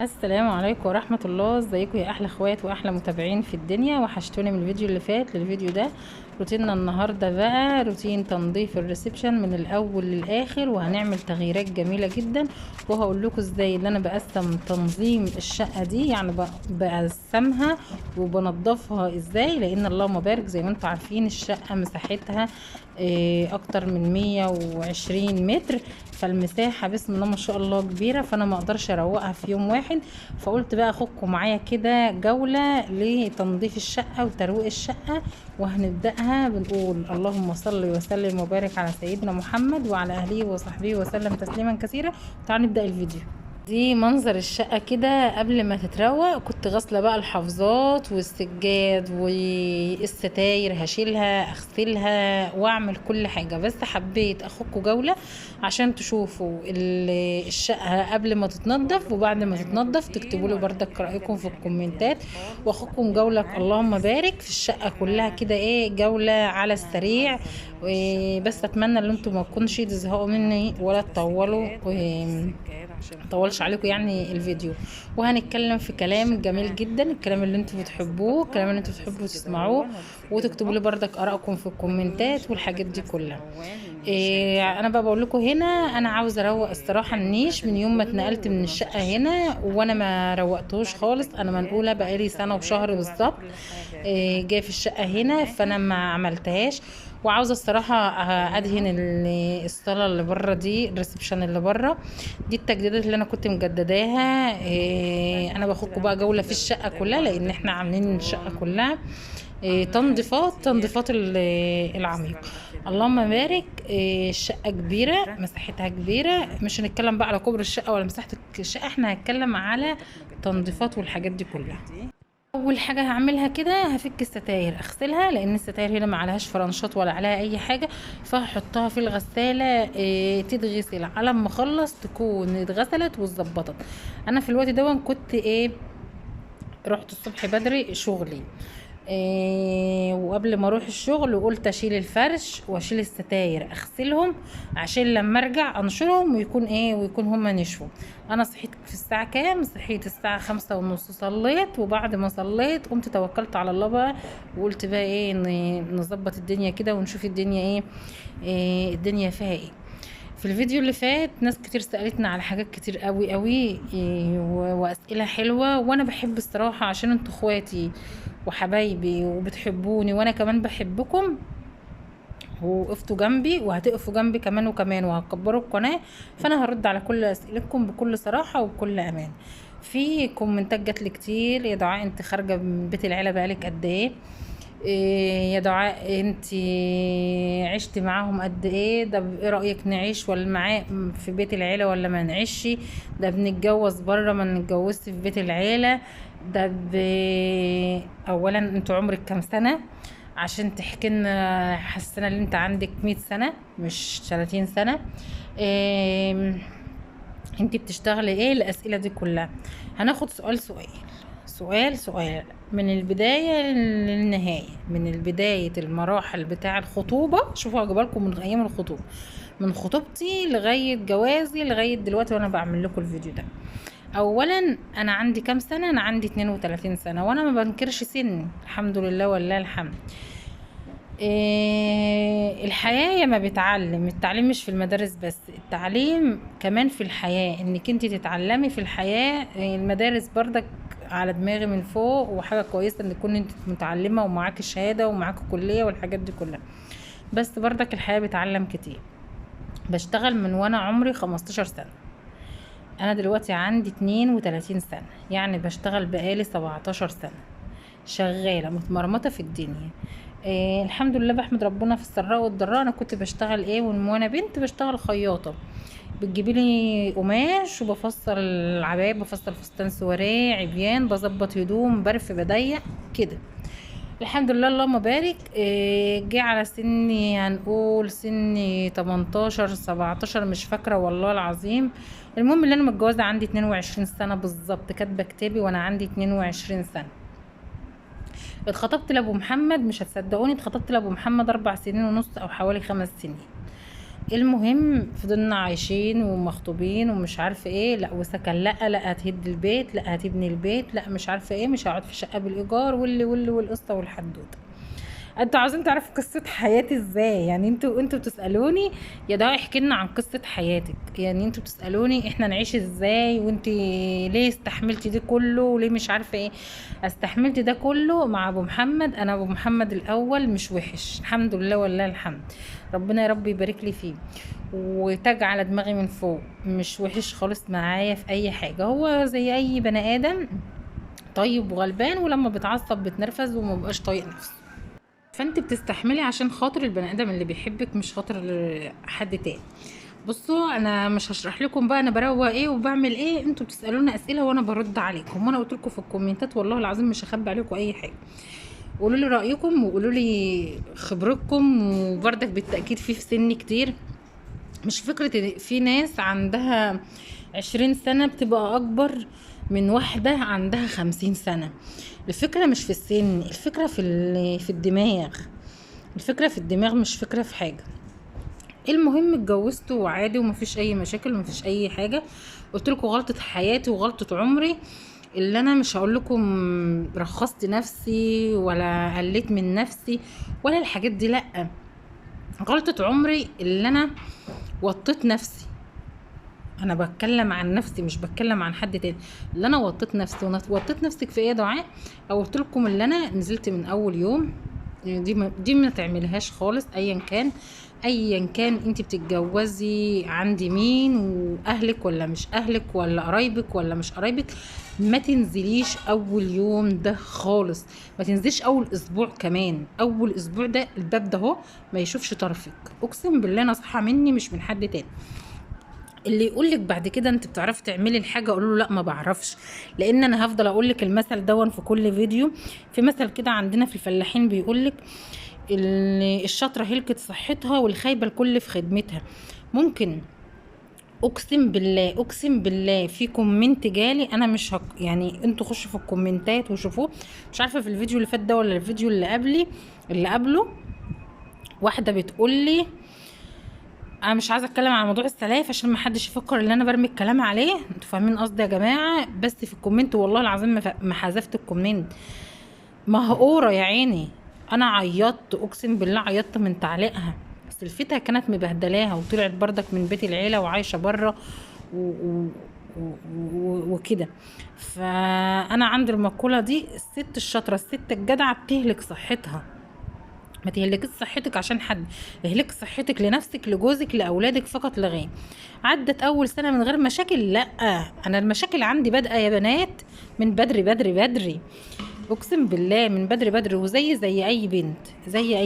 السلام عليكم ورحمة الله. ازيكم يا احلى اخوات واحلى متابعين في الدنيا؟ وحشتوني من الفيديو اللي فات للفيديو ده. روتيننا النهاردة بقى روتين تنظيف الريسبشن من الاول للاخر، وهنعمل تغييرات جميلة جدا، وهقول لكم ازاي اللي انا بقسم تنظيم الشقة دي، يعني بقسمها وبنضفها ازاي، لان اللهم بارك زي ما انتم عارفين الشقة مساحتها اكتر من 120 متر، فالمساحة بسم الله ما شاء الله كبيرة، فانا ما اقدرش اروقها في يوم واحد. فقلت بقى اخدكم معايا كده جولة لتنظيف الشقة وترويق الشقة، وهنبدأها بنقول اللهم صل وسلم وبارك على سيدنا محمد وعلى اهله وصحبه وسلم تسليما كثيرا. تعالوا نبدأ الفيديو. دي منظر الشقة كده قبل ما تتروق. كنت غاسلة بقى الحافظات والسجاد والستاير، هشيلها اغسلها واعمل كل حاجة، بس حبيت اخدكم جولة عشان تشوفوا الشقة قبل ما تتنضف وبعد ما تتنضف. تكتبوا لي بردك رأيكم في الكومنتات، واخدكم جولة اللهم بارك في الشقة كلها كده، ايه جولة على السريع. بس اتمنى ان انتم ما تكونش تزهقوا مني ولا تطولوا، مطولش عليكم يعني الفيديو. وهنتكلم في كلام جميل جدا، الكلام اللي انتوا بتحبوه، الكلام اللي انتوا بتحبوا تسمعوه، وتكتبوا لي بردك ارائكم في الكومنتات والحاجات دي كلها. انا بقى بقول لكم هنا، انا عاوزه اروق الصراحه النيش من يوم ما اتنقلت من الشقه هنا، وانا ما روقتهوش خالص. انا منقوله بقالي سنه وشهر بالظبط جايه في الشقه هنا، فانا ما عملتهاش. وعاوزه الصراحه ادهن الصاله اللي بره دي، الريسبشن اللي بره دي، التجديدات اللي انا كنت مجدداها. انا باخدكم بقى جوله في الشقه كلها، لان احنا عاملين الشقه كلها تنظيفات العميق. اللهم بارك. الشقه كبيره، مساحتها كبيره، مش هنتكلم بقى على كبر الشقه ولا مساحه الشقه، احنا هنتكلم على تنظيفات والحاجات دي كلها. اول حاجه هعملها كده، هفك الستاير اغسلها، لان الستاير هنا ما عليهاش فرنشات ولا عليها اي حاجه، فهحطها في الغساله تتغسل، على ما اخلص تكون اتغسلت واتظبطت. انا في الوقت ده كنت رحت الصبح بدري شغلي، وقبل ما اروح الشغل قلت اشيل الفرش واشيل الستاير اغسلهم، عشان لما ارجع انشرهم ويكون هما نشفوا. انا صحيت في الساعة كام؟ صحيت الساعة 5:30، صليت، وبعد ما صليت قمت توكلت على الله بقى، وقلت بقى نظبط الدنيا كده ونشوف الدنيا الدنيا فيها ايه. في الفيديو اللي فات ناس كتير سألتنا على حاجات كتير قوي قوي، وأسئلة حلوة، وانا بحب الصراحة عشان انتوا اخواتي وحبايبي وبتحبوني، وانا كمان بحبكم، وقفتوا جنبي وهتقفوا جنبي كمان وكمان، وهتكبروا القناة. فانا هرد على كل اسئلتكم بكل صراحة وبكل امان. في كومنتات جاتلي كتير: يا دعاء انت خارجة من بيت العيلة بقالك قد ايه؟ يا دعاء انتي عشتي معاهم قد ايه؟ ده ايه رأيك نعيش ولا معاه في بيت العيلة ولا ما نعيش؟ ده بنتجوز بره ما نتجوزش في بيت العيلة؟ ده اولا انتوا عمرك كام سنة عشان تحكي لنا؟ حسنا ان انت عندك 100 سنة مش 30 سنة. انت بتشتغلي ايه؟ الاسئله دي كلها هناخد سؤال سؤال، سؤال سؤال، من البدايه للنهايه، من البدايه المراحل بتاع الخطوبه. شوفوا هجيب لكم من ايام الخطوبه، من خطوبتي لغايه جوازي لغايه دلوقتي وانا بعمل لكم الفيديو ده. اولا انا عندي كام سنه؟ انا عندي 32 سنه، وانا ما بنكرش سني، الحمد لله ولله الحمد. الحياة يا ما بتعلم، التعليم مش في المدارس بس، التعليم كمان في الحياة، انك انت تتعلمي في الحياة. المدارس بردك على دماغي من فوق، وحاجة كويسة ان تكون انت متعلمة ومعاك الشهادة ومعاك كلية والحاجات دي كلها، بس بردك الحياة بتعلم كتير. بشتغل من وانا عمري 15 سنة، انا دلوقتي عندي 32 سنة، يعني بشتغل بقالي 17 سنة، شغالة متمرمطة في الدنيا. الحمد لله، بحمد ربنا في السراء والضراء. انا كنت بشتغل من وانا بنت بشتغل خياطة، بتجيبي لي قماش وبفصل العباية، بفصل فستان سواريه عبيان، بظبط هدوم، برف، بضيق كده. الحمد لله اللهم بارك. جه على سني، هنقول سني 18 17 مش فاكرة والله العظيم. المهم اللي انا متجوزة عندي 22 سنة بالظبط، كاتبة كتابي وانا عندي 22 سنة. اتخطبت لابو محمد، مش هتصدقوني، اتخطبت لابو محمد 4 سنين ونص او حوالي 5 سنين. المهم فضلنا عايشين ومخطوبين ومش عارفه ايه، لا وسكن، لا هتهد البيت، لا هتبني البيت، لا مش عارفه ايه، مش هقعد في شقه بالايجار، واللي والقصه والحدوته. انتوا عاوزين تعرفوا قصة حياتي ازاي؟ يعني انتوا بتسألوني يا ده احكي لنا عن قصة حياتك، يعني انتوا بتسألوني احنا نعيش ازاي، وانتي ليه استحملتي ده كله وليه مش عارفة ايه. استحملت ده كله مع ابو محمد. انا ابو محمد الاول مش وحش، الحمد لله والله الحمد، ربنا يا رب يبارك لي فيه، وتاج على دماغي من فوق، مش وحش خالص معايا في اي حاجة، هو زي اي بني ادم طيب وغلبان، ولما بتعصب بتنرفز ومبقاش طايق نفسه. فانت بتستحملي عشان خاطر البني ادم اللي بيحبك، مش خاطر حد تاني. بصوا انا مش هشرح لكم بقى انا بروق ايه وبعمل ايه، انتوا بتسالونا اسئله وانا برد عليكم، وانا قلت لكم في الكومنتات والله العظيم مش هخبي عليكم اي حاجه. قولوا لي رايكم وقولوا لي خبرتكم، وبرضك بالتاكيد في سن كتير، مش فكره في ناس عندها 20 سنه بتبقى اكبر من واحده عندها 50 سنه. الفكره مش في السن، الفكره في الدماغ، الفكرة في الدماغ مش فكرة في حاجة. المهم اتجوزت وعادي ومفيش اي مشاكل ومفيش اي حاجة. قلت لكم غلطة حياتي وغلطة عمري، اللي انا مش هقول لكم رخصت نفسي ولا قلت من نفسي ولا الحاجات دي، لا. غلطة عمري اللي انا وطيت نفسي، انا بتكلم عن نفسي مش بتكلم عن حد تاني، اللي انا وطيت نفسي. وطيت نفسك في ايه يا دعاء؟ او قلت لكم اللي انا نزلت من اول يوم، يعني دي ما تعملهاش خالص. ايا كان انت بتتجوزي عندي مين، واهلك ولا مش اهلك، ولا قرايبك ولا مش قرايبك، ما تنزليش اول يوم ده خالص، ما تنزليش اول اسبوع كمان. اول اسبوع ده الباب ده اهو ما يشوفش طرفك، اقسم بالله نصيحه مني مش من حد تاني. اللي يقولك بعد كده انت بتعرفي تعملي الحاجه اقول له لا ما بعرفش، لان انا هفضل اقولك المثل دون في كل فيديو. في مثل كده عندنا في الفلاحين بيقولك الشاطره هلكت صحتها والخايبه الكل في خدمتها. ممكن اقسم بالله في كومنت جالي، انا مش يعني انتوا خشوا في الكومنتات وشوفوه، مش عارفه في الفيديو اللي فات ده ولا الفيديو اللي قبله، واحده بتقولي، انا مش عايزه اتكلم عن موضوع السلايف عشان ما حدش يفكر ان انا برمي الكلام عليه، انتوا فاهمين قصدي يا جماعه. بس في الكومنت والله العظيم ما حذفت الكومنت، مهقوره يا عيني. انا عيطت، اقسم بالله عيطت من تعليقها. سلفتها كانت مبهدلاها وطلعت بردك من بيت العيله وعايشه بره وكده. فانا عندي المقوله دي، الست الشاطره الست الجدعه بتهلك صحتها. ما تهلكيش صحتك عشان حد، اهلكي صحتك لنفسك لجوزك لاولادك فقط لا غير. عدت اول سنه من غير مشاكل؟ لا، انا المشاكل عندي بادئه يا بنات من بدري بدري بدري، اقسم بالله من بدري بدري. وزي اي بنت، زي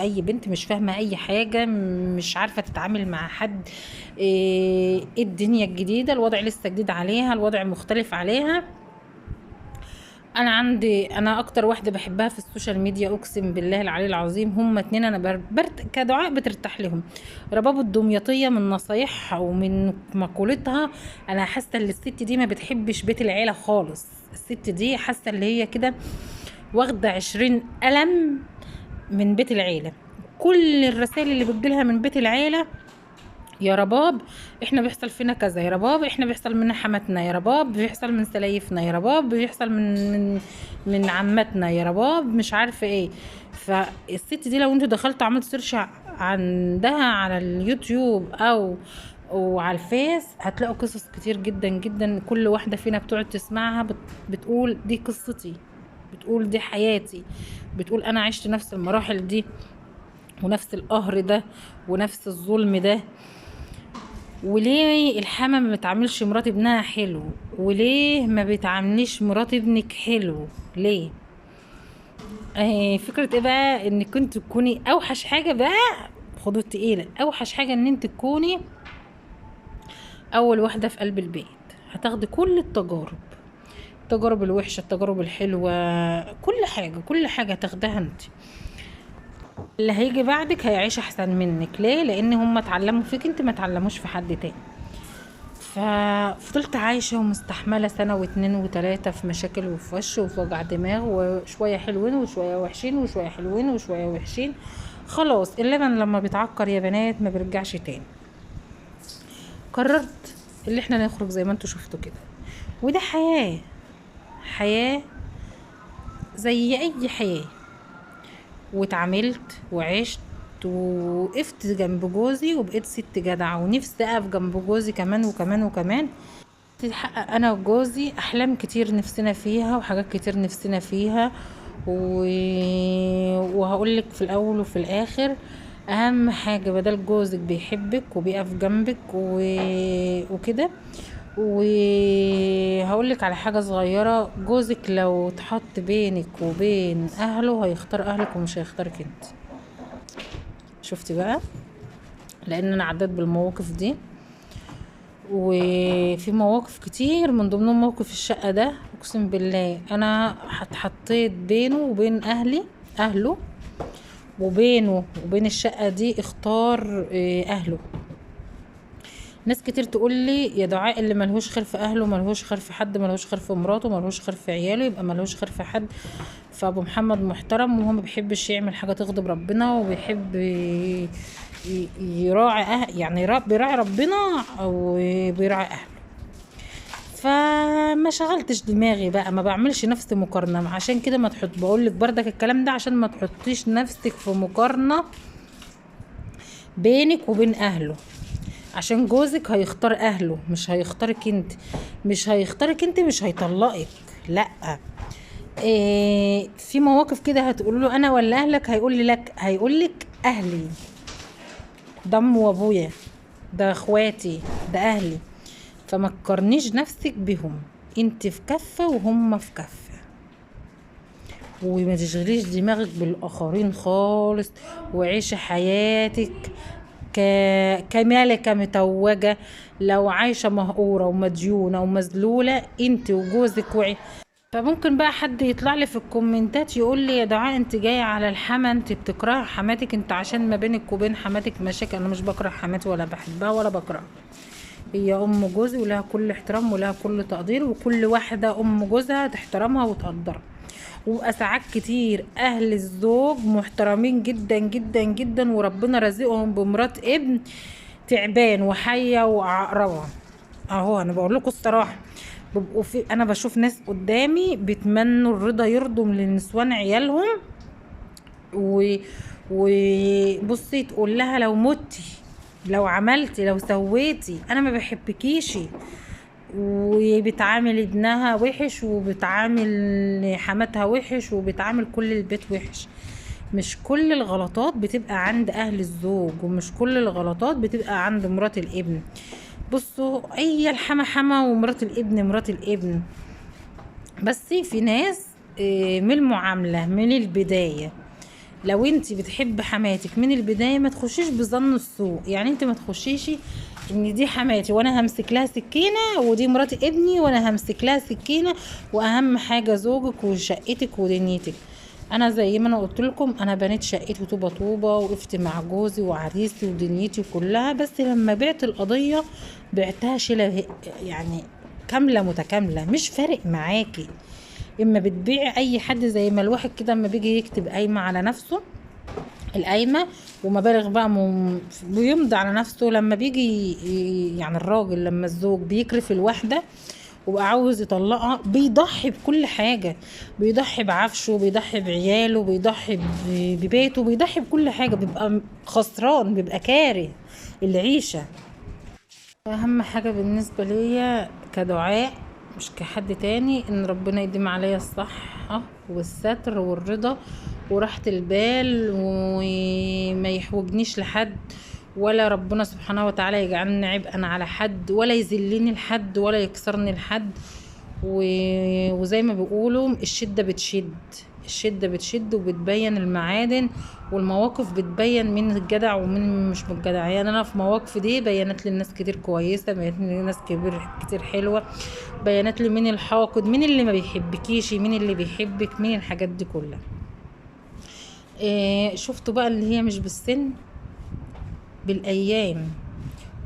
اي بنت مش فاهمه اي حاجه، مش عارفه تتعامل مع حد. إيه الدنيا الجديده، الوضع لسه جديد عليها، الوضع مختلف عليها. انا اكتر واحده بحبها في السوشيال ميديا اقسم بالله العلي العظيم هما اتنين، انا كدعاء بترتاح لهم. رباب الدمياطيه من نصايحها ومن مقولتها، انا حاسه ان الست دي ما بتحبش بيت العيله خالص. الست دي حاسه اللي هي كده واخده 20 قلم من بيت العيله. كل الرسائل اللي بتجيلها من بيت العيله، يا رباب احنا بيحصل فينا كذا، يا رباب احنا بيحصل من حماتنا، يا رباب بيحصل من سلايفنا، يا رباب بيحصل من عمتنا، يا رباب مش عارفه ايه. فالست دي لو انتوا دخلتوا عملتوا سيرش عندها على اليوتيوب او وعلى الفيس، هتلاقوا قصص كتير جدا جدا، كل واحده فينا بتقعد تسمعها بتقول دي قصتي، بتقول دي حياتي، بتقول انا عشت نفس المراحل دي ونفس القهر ده ونفس الظلم ده. وليه الحما ما بتعاملش مرات ابنها حلو؟ وليه ما بتعامليش مرات ابنك حلو؟ ليه؟ فكرة ايه بقى انك كنت تكوني اوحش حاجة بقى، خدوا التقيلة، اوحش حاجة ان انت تكوني اول واحدة في قلب البيت. هتاخدي كل التجارب الوحشة، التجارب الحلوة، كل حاجة هتاخدها انت. اللي هيجي بعدك هيعيش احسن منك. ليه؟ لان هم اتعلموا فيك انت، ما اتعلموش في حد تاني. ففضلت عايشة ومستحملة سنة واتنين وتلاتة في مشاكل وفي وش وفي وجع دماغ، وشوية حلوين وشوية وحشين وشوية حلوين وشوية وحشين. خلاص اللبن لما بيتعكر يا بنات ما بيرجعش تاني. قررت اللي احنا نخرج زي ما انتوا شفتوا كده، وده حياة زي اي حياة. واتعاملت وعشت ووقفت جنب جوزي وبقيت ست جدعة، ونفسي اقف جنب جوزي كمان وكمان وكمان. تتحقق انا وجوزي احلام كتير نفسنا فيها وحاجات كتير نفسنا فيها وهقولك في الاول وفي الاخر اهم حاجة بدل جوزك بيحبك وبيقف جنبك وكده. وهقولك على حاجة صغيرة، جوزك لو اتحط بينك وبين اهله هيختار اهلك ومش هيختارك انت. شفتي بقى؟ لان انا عديت بالمواقف دي، وفي مواقف كتير من ضمنهم موقف الشقة ده. اقسم بالله انا اتحطيت بينه وبين اهله، وبينه وبين الشقة دي اختار اهله. ناس كتير تقول لي يا دعاء اللي ملهوش خير في اهله ملهوش خير في حد، ملهوش خير في مراته، ملهوش خير في عياله، يبقى ملهوش خير في حد. فابو محمد محترم وهو ما بيحبش يعمل حاجه تغضب ربنا، وبيحب يراعي يعني بيراعي ربنا او بيراعي اهله. فما شغلتش دماغي بقى، ما بعملش نفسي مقارنه. عشان كده ما تحط، بقول لك بردك الكلام ده عشان ما تحطيش نفسك في مقارنه بينك وبين اهله. عشان جوزك هيختار اهله مش هيختارك انت، مش هيختارك انت، مش هيطلقك، لا. في مواقف كده هتقول له انا ولا اهلك، هيقول لك اهلي، دم وابويا، ده اخواتي، ده اهلي. فما تقارنيش نفسك بهم، انت في كفة وهم في كفة. وما تشغليش دماغك بالاخرين خالص، وعيشي حياتك كمالكة متوجة. لو عايشة مهقورة ومديونة ومذلولة انت وجوزك فممكن بقى حد يطلع لي في الكومنتات يقول لي يا دعاء انت جايه على الحما، انت بتكره حماتك انت عشان ما بينك وبين حماتك مشاكل. انا مش بكره حماتي ولا بحبها ولا بكرهها، هي ام جوزي ولها كل احترام ولها كل تقدير، وكل واحده ام جوزها تحترمها وتقدرها. وساعات كتير اهل الزوج محترمين جدا جدا جدا، وربنا رزقهم بمرات ابن تعبان وحيه وعقربه. اهو انا بقول لكم الصراحه، بيبقوا انا بشوف ناس قدامي بيتمنوا الرضا يرضوا للنسوان عيالهم، وبصي تقول لها لو متي، لو عملتي، لو سويتي انا ما بحبكيش. وبتعامل ابنها وحش، وبتعامل حماتها وحش، وبتعامل كل البيت وحش. مش كل الغلطات بتبقى عند اهل الزوج، ومش كل الغلطات بتبقى عند مرات الابن. بصوا هي الحما حما ومرات الابن مرات الابن، بس في ناس من المعاملة من البداية. لو انت بتحب حماتك من البداية ما تخشيش بظن السوء. يعني انت ما تخشيش ان دي حماتي وانا همسك لها سكينة، ودي مرات ابني وانا همسك لها سكينة، واهم حاجة زوجك وشقتك ودنيتك. انا زي ما انا قلت لكم، انا بنيت شقتي طوبة طوبة، وقفت مع جوزي وعريسي ودنيتي كلها. بس لما بعت القضية بعتها شيلة يعني كاملة متكاملة، مش فارق معاكي. اما بتبيعي اي حد زي ما الواحد كده اما بيجي يكتب قايمة على نفسه، القايمة ومبالغ بقى بيمضي على نفسه. لما بيجي يعني الراجل لما الزوج بيكرف الواحدة وبقى عاوز يطلقها بيضحي بكل حاجة، بيضحي بعفشه، بيضحي بعياله، بيضحي ببيته، بيضحي بكل حاجة، بيبقى خسران، بيبقى كاره العيشة. اهم حاجة بالنسبة ليا كدعاء مش كحد تاني ان ربنا يديم عليا الصحة والستر والرضا وراحة البال، وما يحوجنيش لحد، ولا ربنا سبحانه وتعالى يجعلني عبئا على حد، ولا يذلني لحد، ولا يكسرني لحد. وزي ما بيقولوا الشدة بتشد وبتبين المعادن، والمواقف بتبين مين الجدع ومين مش من الجدع. يعني انا في مواقف دي بينت لي الناس كتير كويسة، بينت لي ناس كتير حلوة، بينت لي مين الحاقد، مين اللي ما بيحبكيش، مين اللي بيحبك، مين الحاجات دي كلها. شفتوا بقى اللي هي مش بالسن، بالايام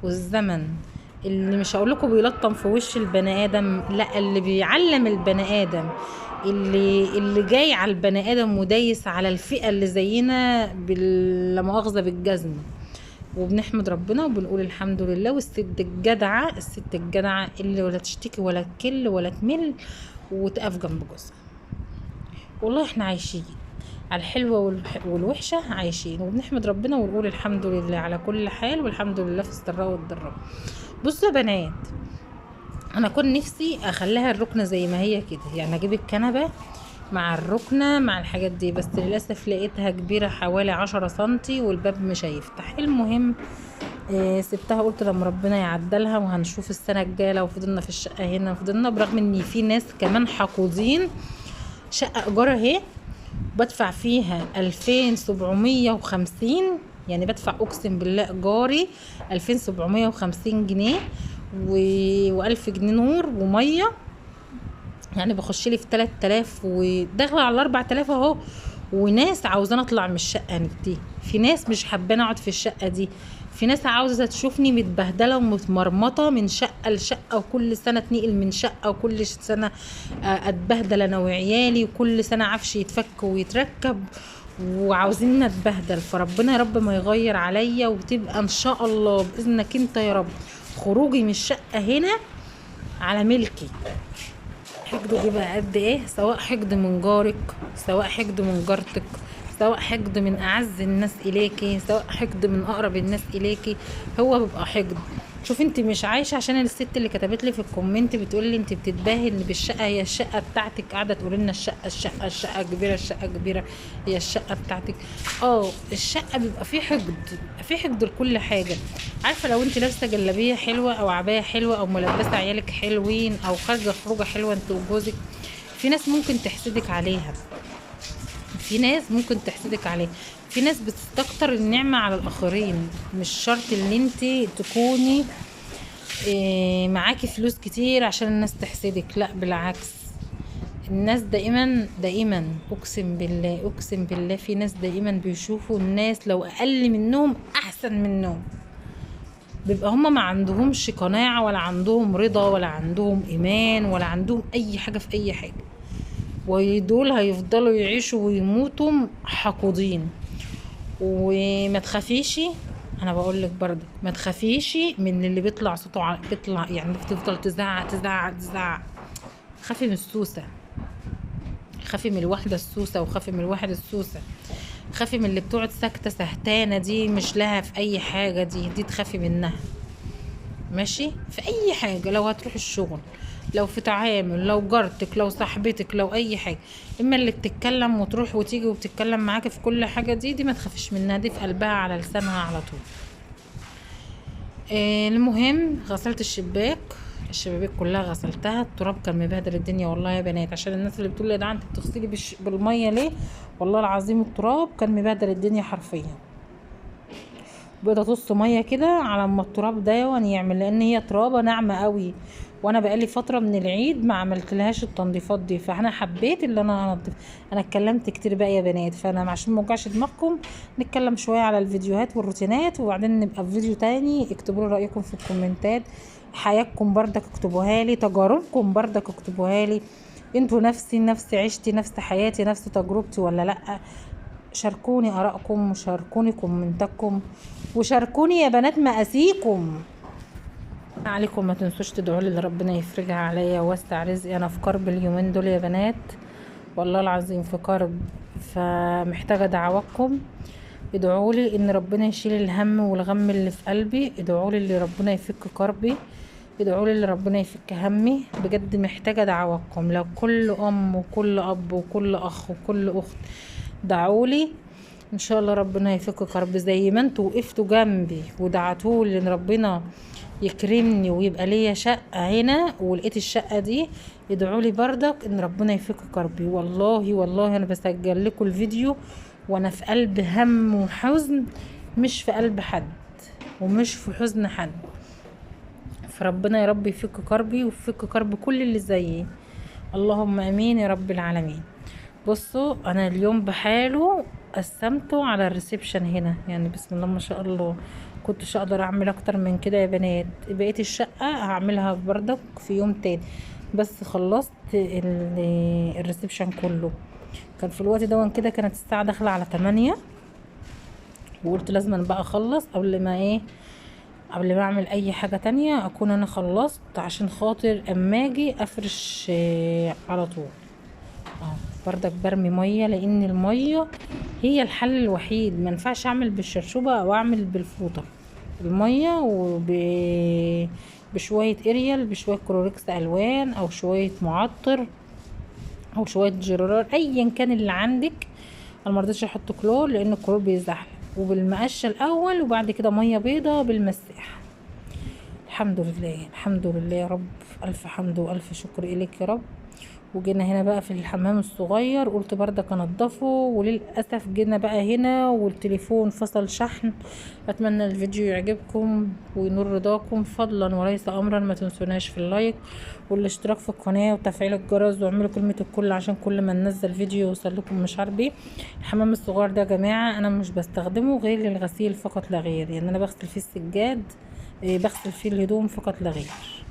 والزمن، اللي مش هقول لكم بيلطم في وش البني ادم، لا، اللي بيعلم البني ادم اللي جاي على البني ادم ودايس على الفئه اللي زينا لا مؤاخذه بالجزم. وبنحمد ربنا وبنقول الحمد لله. والست الجدعه، الست الجدعه اللي ولا تشتكي ولا تكل ولا تمل وتقف جنب جوزها. والله احنا عايشين على الحلوة والوحشة، عايشين وبنحمد ربنا ونقول الحمد لله على كل حال، والحمد لله في السراء والضراء. بصوا يا بنات، انا كنت نفسي اخليها الركنة زي ما هي كده، يعني اجيب الكنبة مع الركنة مع الحاجات دي، بس للأسف لقيتها كبيرة حوالي 10 سنتي والباب مش هيفتح. المهم سبتها، قلت لما ربنا يعدلها وهنشوف السنة الجاية لو فضلنا في الشقة هنا فضلنا، برغم ان في ناس كمان حقودين شقة ايجار اهي بدفع فيها 2750، يعني بدفع اقسم بالله ايجاري 2750 جنيه و1000 جنيه نور وميه، يعني بخش لي في 3000 وداخله على 4000 اهو. وناس عاوزاني اطلع من الشقه دي، في ناس مش حابه اقعد في الشقه دي، في ناس عاوزه تشوفني متبهدله ومتمرمطه من شقه لشقه، وكل سنه اتنقل من شقه، وكل سنه اتبهدل انا وعيالي، وكل سنه عفش يتفك ويتركب وعاوزين نتبهدل. فربنا يا رب ما يغير عليا، وتبقى ان شاء الله باذنك انت يا رب خروجي من الشقه هنا على ملكي. حقد دي بقى قد ايه، سواء حقد من جارك، سواء حقد من جارتك، سواء حقد من اعز الناس اليكي، سواء حقد من اقرب الناس اليكي، هو بيبقى حقد. شوف انت مش عايشه عشان الست اللي كتبت لي في الكومنت بتقول لي انت بتتباهي بالشقه، هي الشقه بتاعتك، قاعده تقول لنا الشقه كبيره، الشقه كبيره، هي الشقه بتاعتك. الشقه بيبقى فيه حقد، في حقد لكل حاجه. عارفه لو انت لابسه جلابيه حلوه او عبايه حلوه او ملبسه عيالك حلوين او خارجه خروجه حلوه انت وجوزك، في ناس ممكن تحسدك عليها، في ناس ممكن تحسدك عليه، في ناس بتستكتر النعمة على الآخرين. مش شرط ان انت تكوني معاكي فلوس كتير عشان الناس تحسدك، لا بالعكس. الناس دائما اقسم بالله في ناس دائما بيشوفوا الناس لو اقل منهم احسن منهم، بيبقى هما ما عندهمش قناعة ولا عندهم رضا ولا عندهم ايمان ولا عندهم اي حاجة في اي حاجة، ودول هيفضلوا يعيشوا ويموتوا حقودين. وما تخافيش، انا بقول لك برضه ما تخافيش من اللي بيطلع صوته بيطلع، يعني بتفضل تزعق. خافي من السوسه، خافي من الواحده السوسه، وخافي من الواحد السوسه، خافي من اللي بتقعد ساكته سهتانه دي مش لها في اي حاجه، دي تخافي منها. ماشي، في اي حاجه، لو هتروح الشغل، لو في تعامل، لو جارتك، لو صاحبتك، لو اي حاجه، اما اللي بتتكلم وتروح وتيجي وبتتكلم معاك في كل حاجه، دي ما تخافيش منها، دي في قلبها على لسانها على طول. المهم غسلت الشبابيك كلها غسلتها، التراب كان مبهدل الدنيا والله يا بنات. عشان الناس اللي بتقول لي ده انت بتغسلي بالميه ليه، والله العظيم التراب كان مبهدل الدنيا حرفيا. بقيت اطص ميه كده على ما التراب ده يعمل، لان هي ترابه ناعمه قوي، وانا بقالي فتره من العيد ما عملتلهاش التنظيفات دي، فانا حبيت اللي انا انضف. انا اتكلمت كتير بقى يا بنات، فانا عشان ما اوجعش دماغكم نتكلم شويه على الفيديوهات والروتينات، وبعدين نبقى في فيديو تاني. اكتبوا لي رايكم في الكومنتات، حياتكم بردك اكتبوها لي، تجاربكم بردك اكتبوها لي، انتوا نفس عشتي، نفس حياتي، نفس تجربتي ولا لا. شاركوني ارائكم وشاركوني كومنتاتكم، وشاركوني يا بنات مقاسيكم عليكم. ما تنسوش تدعوا لي ربنا يفرجها عليا ووسع رزقي. انا في كرب اليومين دول يا بنات، والله العظيم في كرب، فمحتاجه دعواتكم. ادعوا لي ان ربنا يشيل الهم والغم اللي في قلبي، ادعوا لي اللي ربنا يفك كربي، ادعوا لي اللي ربنا يفك همي، بجد محتاجه دعواتكم. لو كل ام وكل اب وكل اخ وكل اخت دعوا لي ان شاء الله ربنا يفك كرب، زي ما انتوا وقفتوا جنبي ودعتولي ان ربنا يكرمني ويبقى ليا شقه هنا ولقيت الشقه دي. ادعوا لي بردك ان ربنا يفك كربي. والله انا بسجل لكم الفيديو وانا في قلب هم وحزن، مش في قلب حد ومش في حزن حد. فربنا يا رب يفك كربي ويفك كرب كل اللي زيي، اللهم امين يا رب العالمين. بصوا انا اليوم بحاله قسمته على الريسبشن هنا، يعني بسم الله ما شاء الله، كنتش اقدر اعمل اكتر من كده يا بنات. بقيت الشقة هعملها بردك في يوم تاني. بس خلصت الريسبشن كله. كان في الوقت ده كده كانت الساعة داخلة على 8، وقلت لازم بقى اخلص قبل ما اعمل اي حاجة تانية اكون انا خلصت، عشان خاطر اما اجي افرش على طول. بردك برمي مية، لان المية هي الحل الوحيد. ما ينفعش اعمل بالشرشوبة او اعمل بالفوطة. المية بشوية اريال، بشوية كلوركس الوان، او شوية معطر، او شوية جرار، ايا كان اللي عندك. انا مرضتش احط كلور لان الكلور بيزحلق. وبالمقشة الاول، وبعد كده مية بيضة بالمساح. الحمد لله الحمد لله يا رب، الف حمد والف شكر اليك يا رب. وجينا هنا بقى في الحمام الصغير، قلت بردك انضفه، وللاسف جينا بقى هنا والتليفون فصل شحن. اتمنى الفيديو يعجبكم وينور رضاكم، فضلا وليس امرا ما تنسوناش في اللايك والاشتراك في القناه وتفعيل الجرس، واعملوا كلمه الكل عشان كل ما ننزل فيديو يوصل لكم. مش عارف ايه الحمام الصغير ده يا جماعه، انا مش بستخدمه غير للغسيل فقط لا غير. يعني انا بغسل فيه السجاد، بغسل فيه الهدوم فقط لا غير.